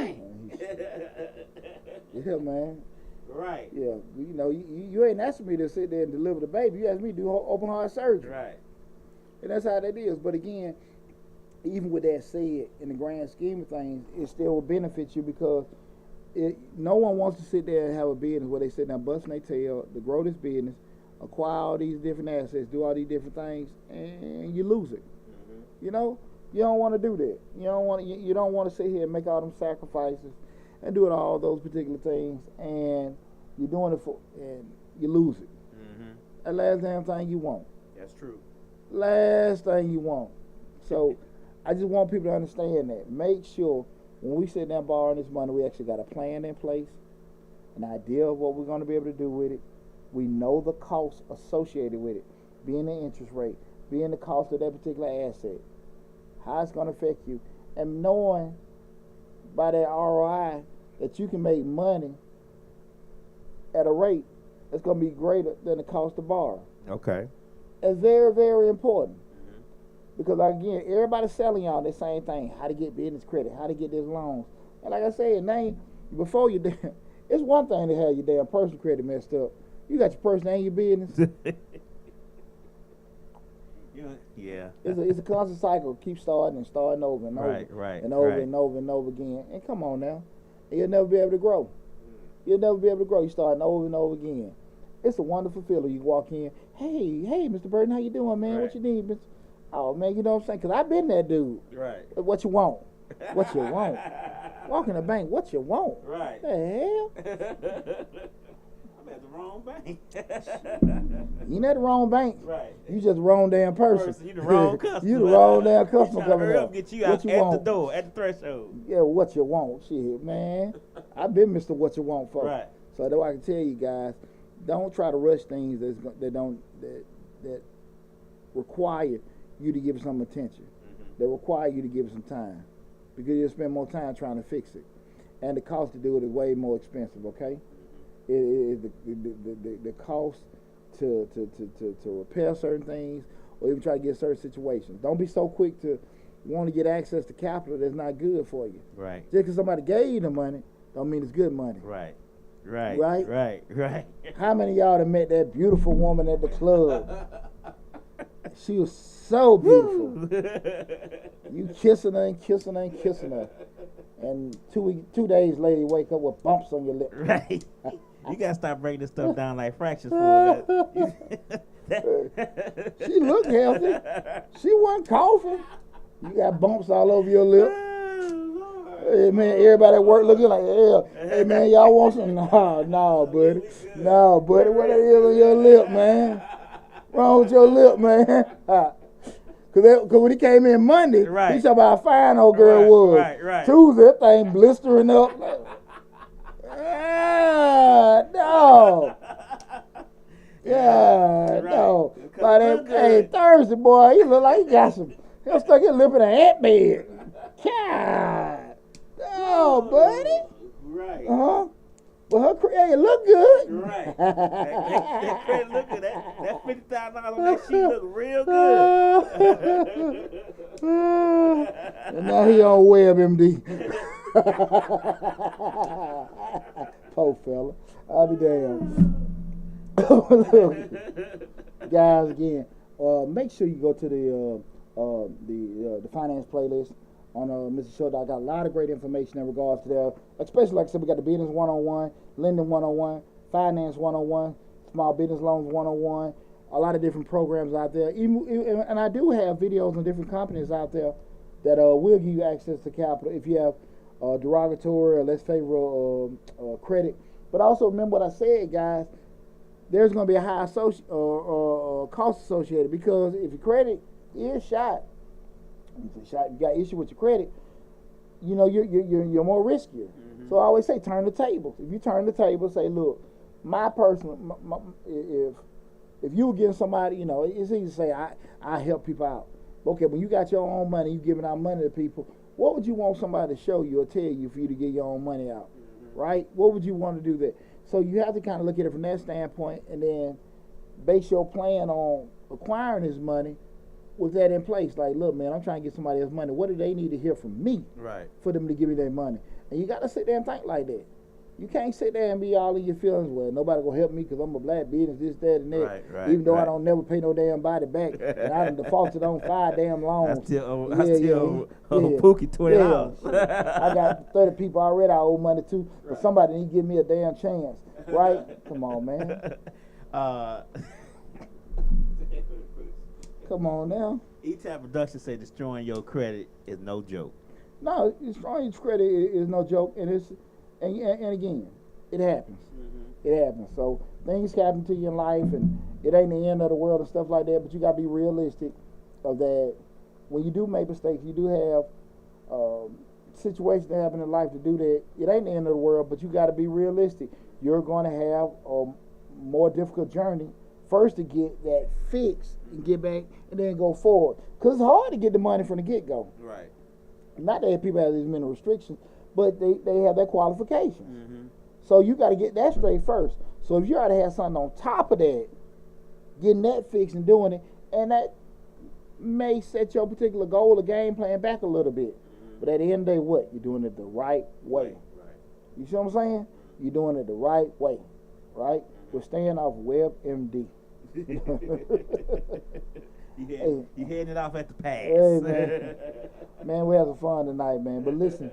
Yeah, man. Right. Yeah. You ain't asking me to sit there and deliver the baby. You asked me to do open heart surgery. Right. And that's how that is. But again, even with that said, in the grand scheme of things, it still will benefit you because no one wants to sit there and have a business where they sit there busting their tail to grow this business, acquire all these different assets, do all these different things, and you lose it. Mm-hmm. You don't want to do that. You don't want to sit here and make all them sacrifices and doing all those particular things, and you're doing it and you lose it. Mm-hmm. That last damn thing you want. That's true. Last thing you want. So I just want people to understand that. Make sure when we sit down borrowing this money, we actually got a plan in place, an idea of what we're going to be able to do with it. We know the costs associated with it, being the interest rate, being the cost of that particular asset, how it's going to affect you, and knowing by that ROI that you can make money at a rate that's going to be greater than the cost to borrow. Okay. It's very, very important. Mm-hmm. Because again, everybody's selling y'all the same thing: how to get business credit, how to get this loans. And like I said, before you, it's one thing to have your damn personal credit messed up. You got your personal and your business. Yeah. It's a constant cycle. Keep starting and starting over and over. Right. And over and over and over again. And come on now. And you'll never be able to grow. You'll never be able to grow. You starting over and over again. It's a wonderful feeling. You walk in, hey, Mr. Burton, how you doing, man? Right. What you need, Mr. Oh, man, you know what I'm saying? Because I've been that dude. Right. What you want? What you want? Walk in the bank, what you want? Right. The hell? I'm at the wrong bank. You ain't at the wrong bank. Right. You just the wrong damn person. You the wrong customer. You the wrong damn customer coming up. Get you out at the door, at the threshold. Yeah, what you want. Shit, man. I've been Mr. What You Want for. Right. So that's why I can tell you guys, don't try to rush things that require you to give it some attention. Mm-hmm. That require you to give it some time. Because you'll spend more time trying to fix it. And the cost to do it is way more expensive, okay? The cost to repair certain things or even try to get certain situations. Don't be so quick to want to get access to capital that's not good for you. Right. Just because somebody gave you the money don't mean it's good money. Right. How many of y'all have met that beautiful woman at the club? She was so beautiful. You kissing her and kissing her and kissing her. And 2 days later you wake up with bumps on your lip. Right. You gotta stop breaking this stuff down like fractions for She looked healthy. She wasn't coughing. You got bumps all over your lip. Hey man, everybody at work looking like, hey man, y'all want some? No, buddy. No, buddy. What the hell on your lip, man? Wrong with your lip, man? Cause when he came in Monday, he saw about how fine old girl was. Right. Tuesday, that thing blistering up. No. Yeah, no. By that, hey, Thursday, boy, he look like he got some. He stuck his lip in an ant bed. God. Oh, buddy. Right. But make it look good. Right. That credit look good. That $50,000 on that sheet look real good. And now he on WebMD. Poor fella. I'll be damned. Guys, again, make sure you go to the finance playlist on Mr. Show. I got a lot of great information in regards to that. Especially, like I said, we got the business 101, lending 101, finance 101, small business loans 101. A lot of different programs out there. And I do have videos on different companies out there that will give you access to capital if you have derogatory or less favorable credit. But also remember what I said, guys. There's going to be a high cost associated, because if your credit is shot, you got issue with your credit, you know, you're more riskier. Mm-hmm. So I always say turn the tables. If you turn the table, say, look, if you were giving somebody, you know, it's easy to say I help people out. Okay, when you got your own money, you giving out money to people, what would you want somebody to show you or tell you for you to get your own money out, right? What would you want to do there? So you have to kind of look at it from that standpoint, and then base your plan on acquiring this money with that in place. Like, look, man, I'm trying to get somebody else's money. What do they need to hear from me, right, for them to give me their money? And you got to sit there and think like that. You can't sit there and be all in your feelings. Well, nobody gonna help me because I'm a black business, this, that, and that. Right, even though I don't never pay no damn body back, and I done defaulted on 5 damn loans. I still Pookie $20. I got 30 people already I owe money to, but somebody need to give me a damn chance, right? Come on, man. Come on now. E-Type Production say destroying your credit is no joke. No, destroying your credit is no joke, and it's. And again, it happens. Mm-hmm. It happens. So things happen to you in life, and it ain't the end of the world and stuff like that. But you gotta be realistic of that. When you do make mistakes, you do have situations that happen in life to do that. It ain't the end of the world, but you gotta be realistic. You're gonna have a more difficult journey first to get that fixed and get back, and then go forward. Cause it's hard to get the money from the get go. Right. Not that people have these many restrictions, but they have their qualifications. Mm-hmm. So you got to get that straight first. So if you already have something on top of that, getting that fixed and doing it, and that may set your particular goal or game plan back a little bit. Mm-hmm. But at the end of the day, what? You're doing it the right way. Right. You see what I'm saying? You're doing it the right way, right? Mm-hmm. We're staying off WebMD. You heading it off at the pass. Hey, man. Man, we had some fun tonight, man. But listen,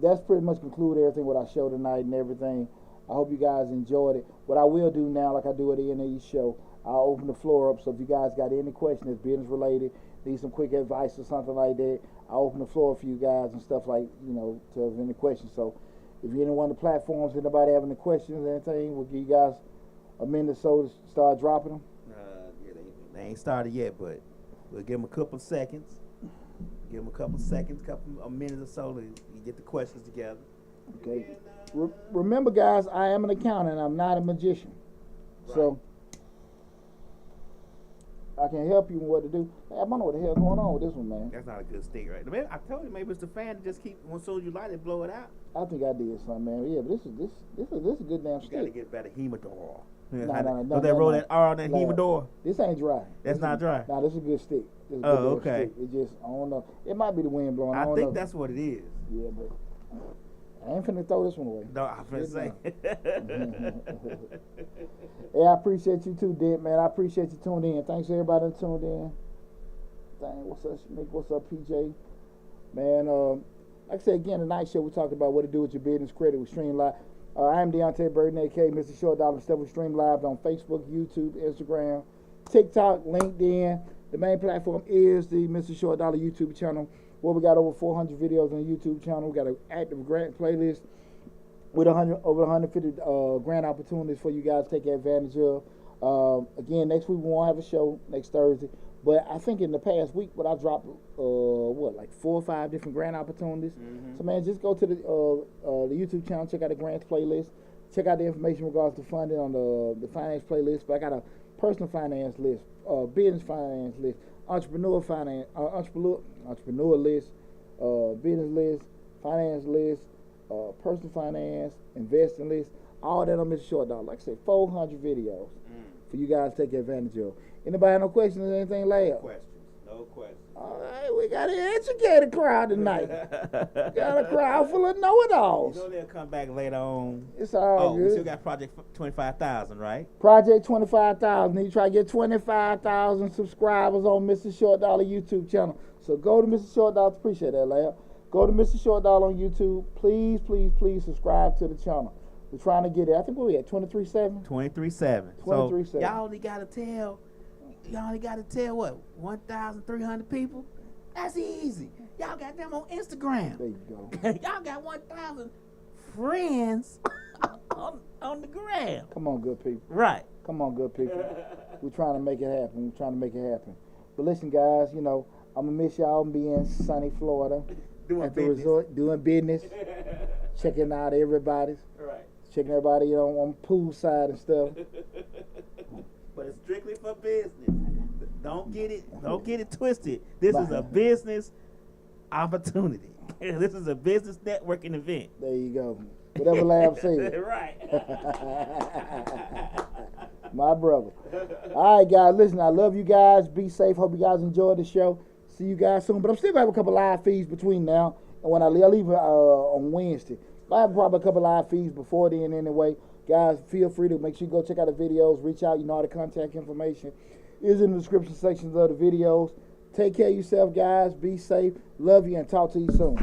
that's pretty much conclude everything with our show tonight and everything. I hope you guys enjoyed it. What I will do now, like I do at the end of each show, I'll open the floor up. So if you guys got any questions that's business related, need some quick advice or something like that, I'll open the floor for you guys and stuff like, you know, to have any questions. So if you're in one of the platforms, anybody have any questions or anything, we'll give you guys a minute or so to start dropping them. Yeah, they ain't started yet, but we'll give them a couple of seconds. Give them a couple of seconds, a minute or so to get the questions together. Okay. Remember, guys, I am an accountant. I'm not a magician. Right. So I can help you with what to do. Hey, I don't know what the hell going on with this one, man. That's not a good stick, right? Maybe, I told you, maybe it's the fan to just keep, when so you light it, blow it out. I think I did something, man. Yeah, but this is a good damn stick. You gotta get better humidor. No, they roll that R on that humidor? This ain't dry. That's not dry? Nah, this is a good stick. Oh, okay. Stick. It just, I don't know. It might be the wind blowing. I think that's what it is. Yeah, but I ain't finna throw this one away. No, I'm finna say. Hey, I appreciate you too, Dick, man. I appreciate you tuning in. Thanks everybody that tuned in. Dang, what's up, Nick? What's up, PJ? Man, like I said again, tonight's show we talked about what to do with your business credit with Stream Live. I am Deontay Burton, aka Mr. Short Dollar Stuff. We stream live on Facebook, YouTube, Instagram, TikTok, LinkedIn. The main platform is the Mr. Short Dollar YouTube channel, where we got over 400 videos on the YouTube channel. We got an active grant playlist with over 150 grant opportunities for you guys to take advantage of. Again, next week we won't have a show next Thursday, but I think in the past week, I dropped like 4 or 5 different grant opportunities. Mm-hmm. So man, just go to the YouTube channel, check out the grants playlist, check out the information in regards to funding on the finance playlist. But I got a personal finance list, business finance list, entrepreneur list, business list, finance list, personal finance, investing list, all that on Mr. Short Dollar. Like I said, 400 videos for you guys to take advantage of. Anybody have no questions or anything, Leo? No questions. All right, we got an educated crowd tonight. Got a crowd full of know-it-alls. You know they'll come back later on. It's all Oh, good. we still got Project 25,000, right? Project 25,000. You try to get 25,000 subscribers on Mr. Short Dollar YouTube channel. So go to Mr. Short Dollar. Appreciate that, Leo. Go to Mr. Short Dollar on YouTube. Please, please, please subscribe to the channel. We're trying to get it. I think what we at 23.7. 23.7. 23.7. So y'all only gotta tell what 1,300 people. That's easy. Y'all got them on Instagram. There you go. Y'all got 1,000 friends on the gram. Come on, good people. Right. Come on, good people. We're trying to make it happen. We're trying to make it happen. But listen, guys, you know, I'm going to miss y'all being in sunny Florida. Doing at the business. resort, doing business. Checking out everybody's. Right. Checking everybody on poolside and stuff. But it's strictly for business. Don't get it twisted. This is a business opportunity. This is a business networking event. There you go. Whatever Lab said. Right. My brother. All right, guys. Listen, I love you guys. Be safe. Hope you guys enjoyed the show. See you guys soon. But I'm still going to have a couple live feeds between now and when I leave on Wednesday. I have probably a couple live feeds before then anyway. Guys, feel free to make sure you go check out the videos. Reach out. You know, all the contact information is in the description sections of the videos. Take care of yourself, guys. Be safe. Love you and talk to you soon.